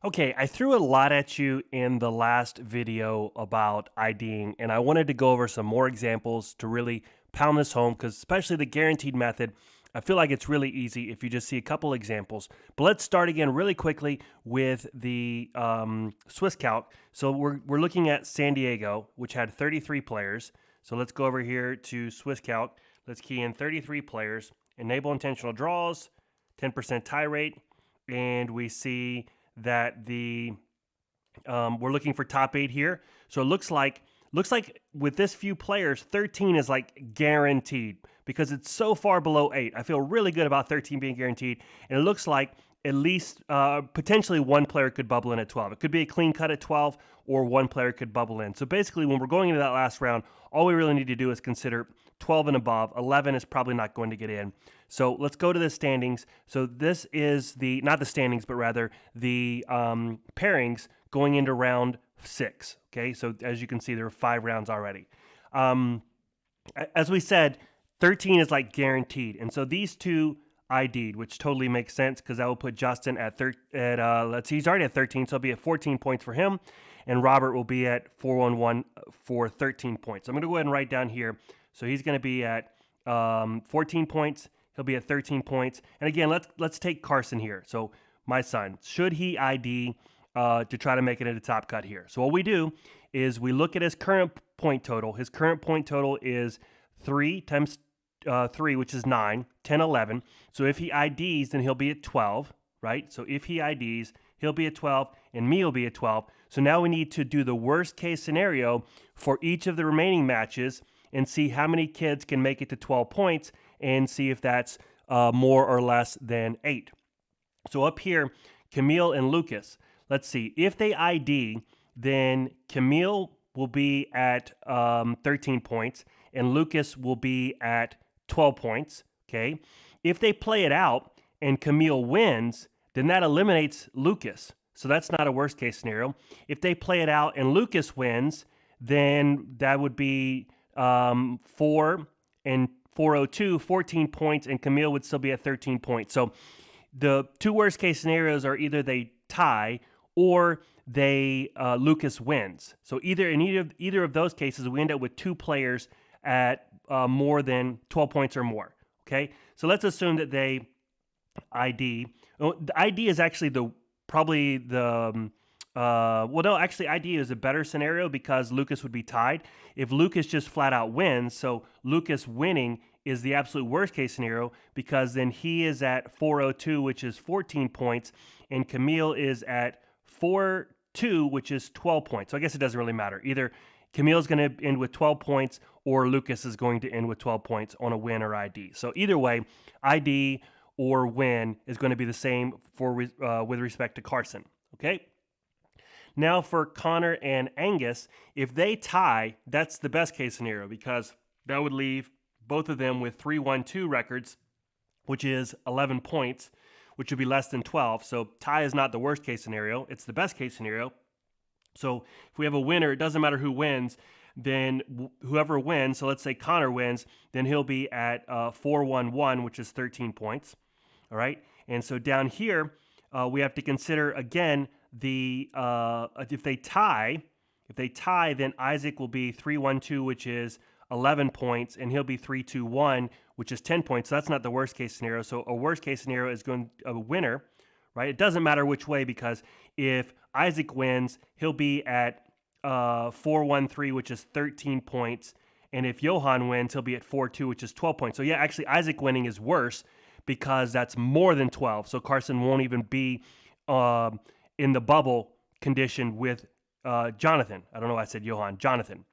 Okay, I threw a lot at you in the last video about IDing, and I wanted to go over some more examples to really pound this home because, especially the guaranteed method, I feel like it's really easy if you just see a couple examples. But let's start again really quickly with the Swiss Calc. So we're looking at San Diego, which had 33 players. So let's go over here to Swiss Calc. Let's key in 33 players, enable intentional draws, 10% tie rate, and we see that the we're looking for top 8 here. So it looks like with this few players, 13 is like guaranteed because it's so far below 8. I feel really good about 13 being guaranteed, and it looks like at least potentially one player could bubble in at 12. It could be a clean cut at 12, or one player could bubble in. So basically, when we're going into that last round, all we really need to do is consider 12 and above. 11 is probably not going to get in. So let's go to the standings. So this is not the standings, but rather the pairings going into round 6. Okay, so as you can see, there are 5 rounds already. As we said, 13 is like guaranteed, and so these two ID'd, which totally makes sense because that will put Justin at let's see, he's already at 13, so it'll be at 14 points for him, and Robert will be at 4-1-1 for 13 points. So I'm going to go ahead and write down here. So he's going to be at 14 points. He'll be at 13 points. And again, let's take Carson here. So my son, should he ID to try to make it into top cut here? So what we do is we look at his current point total. His current point total is 3 times 3, which is 9, 10, 11. So if he IDs, then he'll be at 12, right? So if he IDs, he'll be at 12, and me will be at 12. So now we need to do the worst case scenario for each of the remaining matches and see how many kids can make it to 12 points and see if that's more or less than 8. So up here, Camille and Lucas, let's see. If they ID, then Camille will be at 13 points and Lucas will be at 12 points, okay? If they play it out and Camille wins, then that eliminates Lucas. So that's not a worst case scenario. If they play it out and Lucas wins, then that would be 4 and 402, 14 points, and Camille would still be at 13 points. So the two worst case scenarios are either they tie or they Lucas wins. So either of those cases, we end up with 2 players at more than 12 points or more. Okay, so let's assume that they ID. The ID is actually probably the well, no, actually, ID is a better scenario because Lucas would be tied. If Lucas just flat out wins, so Lucas winning is the absolute worst case scenario because then he is at 402, which is 14 points, and Camille is at 4-2, which is 12 points. So I guess it doesn't really matter. Either Camille's going to end with 12 points or Lucas is going to end with 12 points on a win or ID. So either way, ID or win is going to be the same with respect to Carson. Okay? Now for Connor and Angus, if they tie, that's the best case scenario because that would leave both of them with 3-1-2 records, which is 11 points, which would be less than 12. So tie is not the worst case scenario. It's the best case scenario. So if we have a winner, it doesn't matter who wins, then whoever wins, so let's say Connor wins, then he'll be at 4-1-1, which is 13 points. All right. And so down here, we have to consider again if they tie, then Isaac will be 3-1-2, which is 11 points, and he'll be 3-2-1, which is 10 points. So that's not the worst case scenario. So a worst case scenario is going a winner, right? It doesn't matter which way because if Isaac wins, he'll be at 4-1-3, which is 13 points, and if Johan wins, he'll be at 4-2, which is 12 points. So yeah, actually Isaac winning is worse because that's more than 12. So Carson won't even be in the bubble condition with Jonathan. I don't know why I said Johan. Jonathan,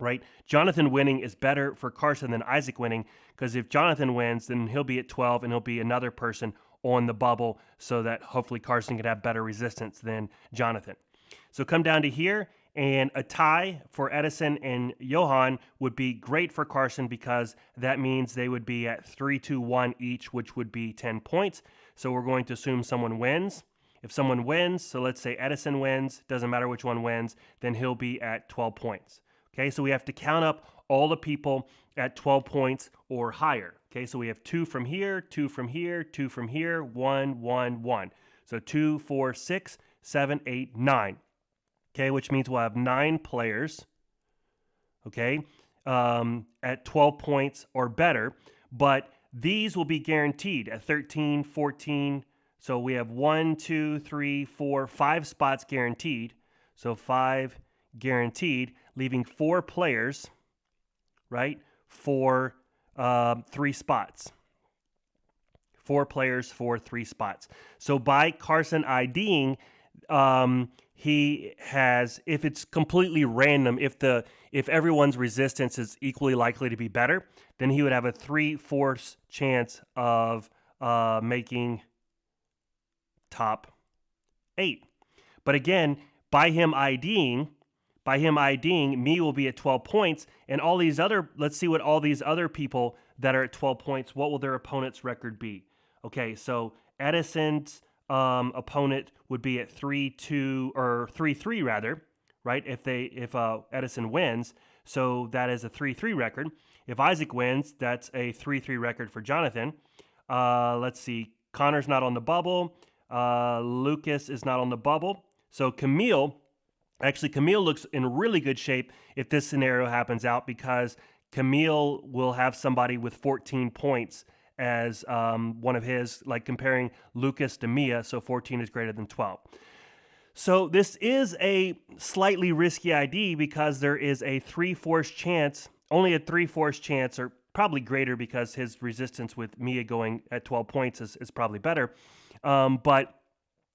right? Jonathan winning is better for Carson than Isaac winning because if Jonathan wins, then he'll be at 12 and he'll be another person on the bubble so that hopefully Carson could have better resistance than Jonathan. So come down to here, and a tie for Edison and Johan would be great for Carson because that means they would be at 3-2-1 each, which would be 10 points. So we're going to assume someone wins. If someone wins, so let's say Edison wins, doesn't matter which one wins, then he'll be at 12 points. Okay, so we have to count up all the people at 12 points or higher. Okay, so we have 2 from here, 2 from here, 2 from here, 1, 1, 1. So 2, 4, 6, 7, 8, 9. Okay, which means we'll have 9 players, okay, at 12 points or better. But these will be guaranteed at 13, 14. So we have 1, 2, 3, 4, 5 spots guaranteed. So 5 guaranteed, leaving 4 players, right, for 3 spots. 4 players for 3 spots. So by Carson IDing, he has, if it's completely random, if everyone's resistance is equally likely to be better, then he would have a 3/4 chance of making top 8. But again, by him IDing, me will be at 12 points, and all these other, let's see what all these other people that are at 12 points, what will their opponent's record be? Okay, so Edison's opponent would be at 3-2 or 3-3 rather, right? If Edison wins, so that is a 3-3 record. If Isaac wins, that's a 3-3 record for Jonathan. Let's see, Connor's not on the bubble. Lucas is not on the bubble. So Camille looks in really good shape if this scenario happens out, because Camille will have somebody with 14 points as one of his, like comparing Lucas to Mia, so 14 is greater than 12. So this is a slightly risky ID because there is a 3/4 chance, only a 3/4 chance, or probably greater because his resistance with Mia going at 12 points is probably better, but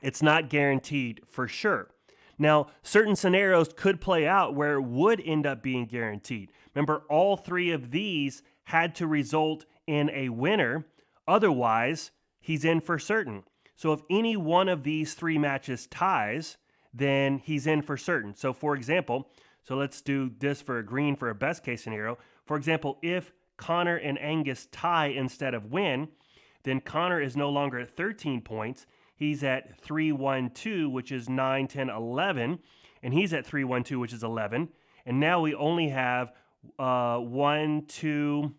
it's not guaranteed for sure. Now, certain scenarios could play out where it would end up being guaranteed. Remember, all 3 of these had to result in a winner. Otherwise, he's in for certain. So if any one of these 3 matches ties, then he's in for certain. So for example, so let's do this for a green for a best case scenario. For example, if Connor and Angus tie instead of win, then Connor is no longer at 13 points. He's at 3-1-2, which is 9, 10, 11. And he's at 3-1-2, which is 11. And now we only have 1, 2,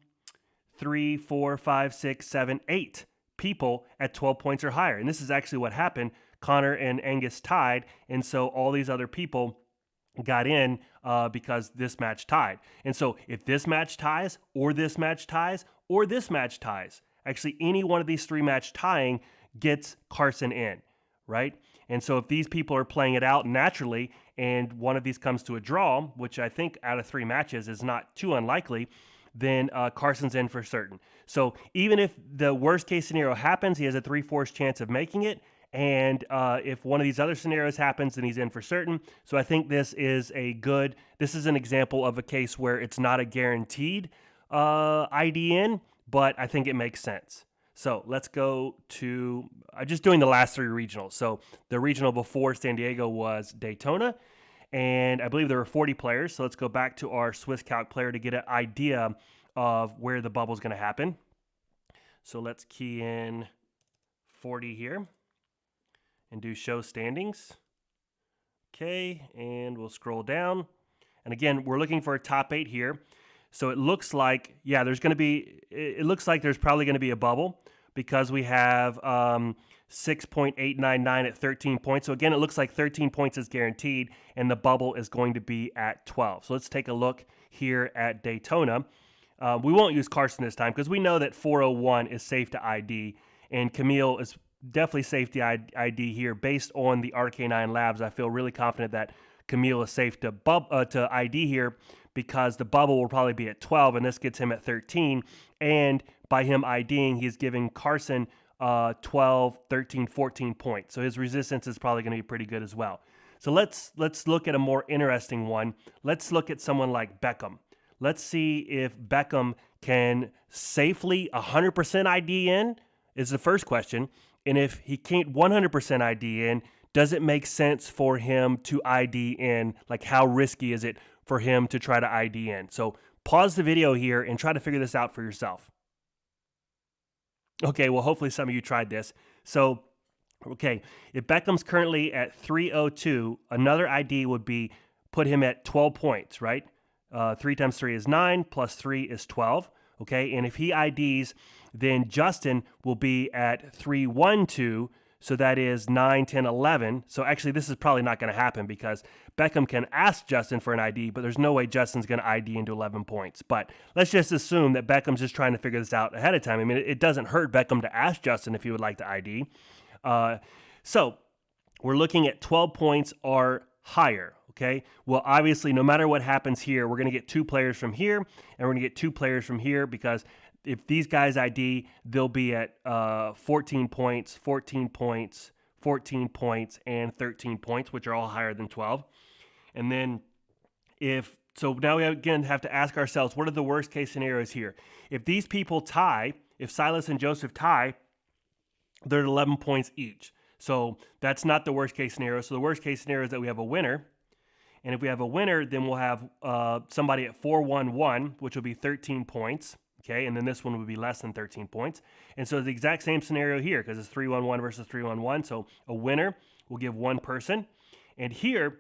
3, 4, 5, 6, 7, 8 people at 12 points or higher. And this is actually what happened. Connor and Angus tied, and so all these other people got in because this match tied. And so if this match ties, or this match ties, or this match ties, actually any one of these 3 match tying gets Carson in, right? And so if these people are playing it out naturally and one of these comes to a draw, which I think out of 3 matches is not too unlikely, then Carson's in for certain. So even if the worst case scenario happens, he has a 3/4 chance of making it. And if one of these other scenarios happens, then he's in for certain. So I think this is an example of a case where it's not a guaranteed IDN, but I think it makes sense. So let's go to, just doing the last 3 regionals. So the regional before San Diego was Daytona, and I believe there were 40 players. So let's go back to our Swiss Calc player to get an idea of where the bubble is going to happen. So let's key in 40 here and do show standings. Okay, and we'll scroll down. And again, we're looking for a top 8 here. So it looks like, it looks like there's probably going to be a bubble because we have 6.899 at 13 points. So again, it looks like 13 points is guaranteed, and the bubble is going to be at 12. So let's take a look here at Daytona. We won't use Carson this time because we know that 401 is safe to ID, and Camille is definitely safe to ID here. Based on the RK9 Labs, I feel really confident that Camille is safe to ID here because the bubble will probably be at 12, and this gets him at 13. And by him IDing, he's giving Carson 12, 13, 14 points. So his resistance is probably going to be pretty good as well. So let's look at a more interesting one. Let's look at someone like Beckham. Let's see if Beckham can safely 100% ID in, is the first question. And if he can't 100% ID in, does it make sense for him to ID in? Like, how risky is it for him to try to ID in? So pause the video here and try to figure this out for yourself. Okay, well, hopefully some of you tried this. So, okay, if Beckham's currently at 302, another ID would be put him at 12 points, right? 3 times 3 is 9, plus 3 is 12, okay? And if he IDs, then Justin will be at 312, So that is 9, 10, 11. So actually, this is probably not going to happen because Beckham can ask Justin for an ID, but there's no way Justin's going to ID into 11 points. But let's just assume that Beckham's just trying to figure this out ahead of time. I mean, it doesn't hurt Beckham to ask Justin if he would like to ID. So we're looking at 12 points or higher. Okay. Well, obviously, no matter what happens here, we're going to get 2 players from here, and we're going to get 2 players from here because if these guys ID, they'll be at 14 points, 14 points, 14 points, and 13 points, which are all higher than 12. And then so now we again have to ask ourselves, what are the worst case scenarios here? If these people tie, if Silas and Joseph tie, they're at 11 points each. So that's not the worst case scenario. So the worst case scenario is that we have a winner. And if we have a winner, then we'll have somebody at 4-1-1, which will be 13 points. Okay, and then this one would be less than 13 points. And so it's the exact same scenario here because it's 3-1-1 versus 3-1-1. So a winner will give one person. And here,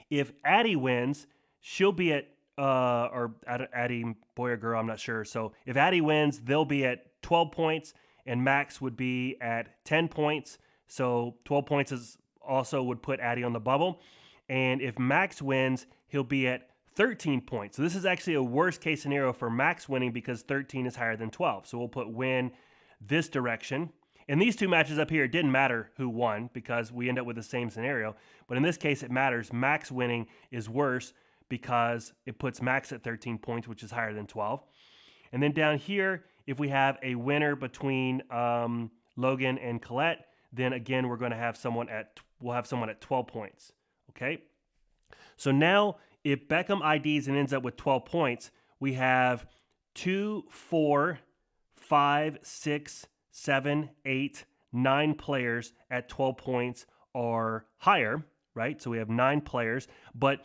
if Addie wins, she'll be at, or Addie, boy or girl, I'm not sure. So if Addie wins, they'll be at 12 points, and Max would be at 10 points. So 12 points is also would put Addie on the bubble. And if Max wins, he'll be at 13 points. So this is actually a worst case scenario for Max winning because 13 is higher than 12. So we'll put win this direction. In these 2 matches up here, it didn't matter who won because we end up with the same scenario. But in this case, it matters. Max winning is worse because it puts Max at 13 points, which is higher than 12. And then down here, if we have a winner between Logan and Colette, then again, we're going to have we'll have someone at 12 points. Okay. So now, if Beckham IDs and ends up with 12 points, we have 2, 4, 5, 6, 7, 8, 9 players at 12 points or higher, right? So we have 9 players, but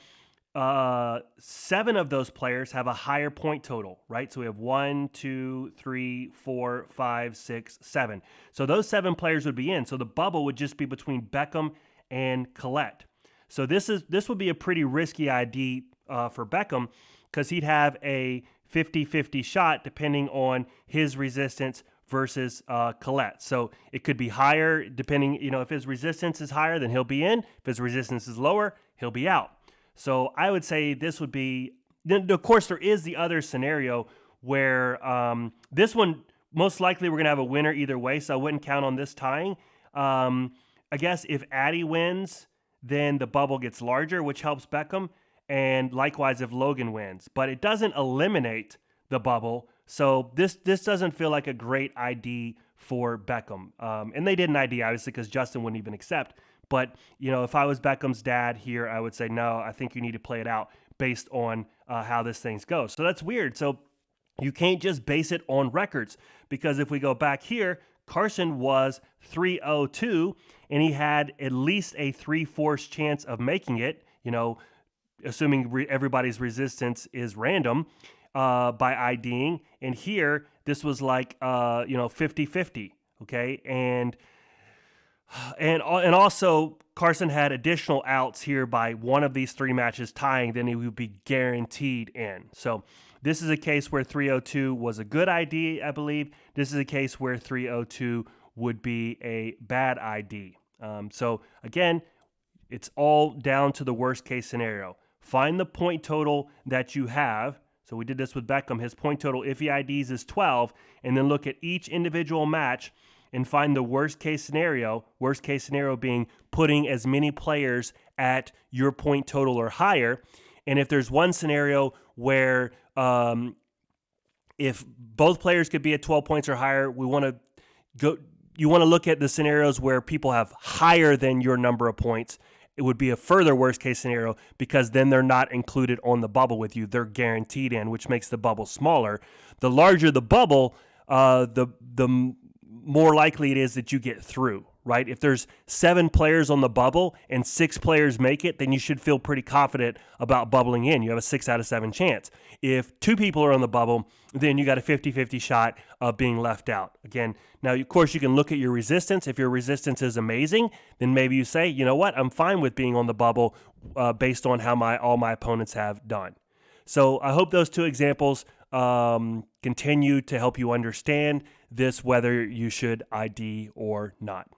7 of those players have a higher point total, right? So we have 1, 2, 3, 4, 5, 6, 7. So those 7 players would be in. So the bubble would just be between Beckham and Colette. So this would be a pretty risky ID for Beckham because he'd have a 50-50 shot depending on his resistance versus Colette. So it could be higher depending, if his resistance is higher, then he'll be in. If his resistance is lower, he'll be out. So I would say this would be, then of course there is the other scenario where this one, most likely we're going to have a winner either way, so I wouldn't count on this tying. I guess if Addie wins, then the bubble gets larger, which helps Beckham, and likewise if Logan wins. But it doesn't eliminate the bubble, so this doesn't feel like a great ID for Beckham. And they didn't ID, obviously, because Justin wouldn't even accept. But, if I was Beckham's dad here, I would say, no, I think you need to play it out based on how this thing goes. So that's weird. So you can't just base it on records, because if we go back here, Carson was 302, and he had at least a 3/4 chance of making it, assuming everybody's resistance is random by IDing. And here, this was like, 50-50, okay? And also, Carson had additional outs here by one of these 3 matches tying, then he would be guaranteed in. So this is a case where 302 was a good ID, I believe. This is a case where 302 would be a bad ID. So again, it's all down to the worst case scenario. Find the point total that you have. So we did this with Beckham. His point total, if he IDs, is 12, and then look at each individual match and find the worst case scenario being putting as many players at your point total or higher. And if there's one scenario where if both players could be at 12 points or higher, you want to look at the scenarios where people have higher than your number of points. It would be a further worst case scenario because then they're not included on the bubble with you. They're guaranteed in, which makes the bubble smaller. The larger the bubble, the more likely it is that you get through, right? If there's 7 players on the bubble and 6 players make it, then you should feel pretty confident about bubbling in. You have a 6 out of 7 chance. If 2 people are on the bubble, then you got a 50-50 shot of being left out. Again, now, of course, you can look at your resistance. If your resistance is amazing, then maybe you say, you know what, I'm fine with being on the bubble based on how all my opponents have done. So I hope those 2 examples continue to help you understand this, whether you should ID or not.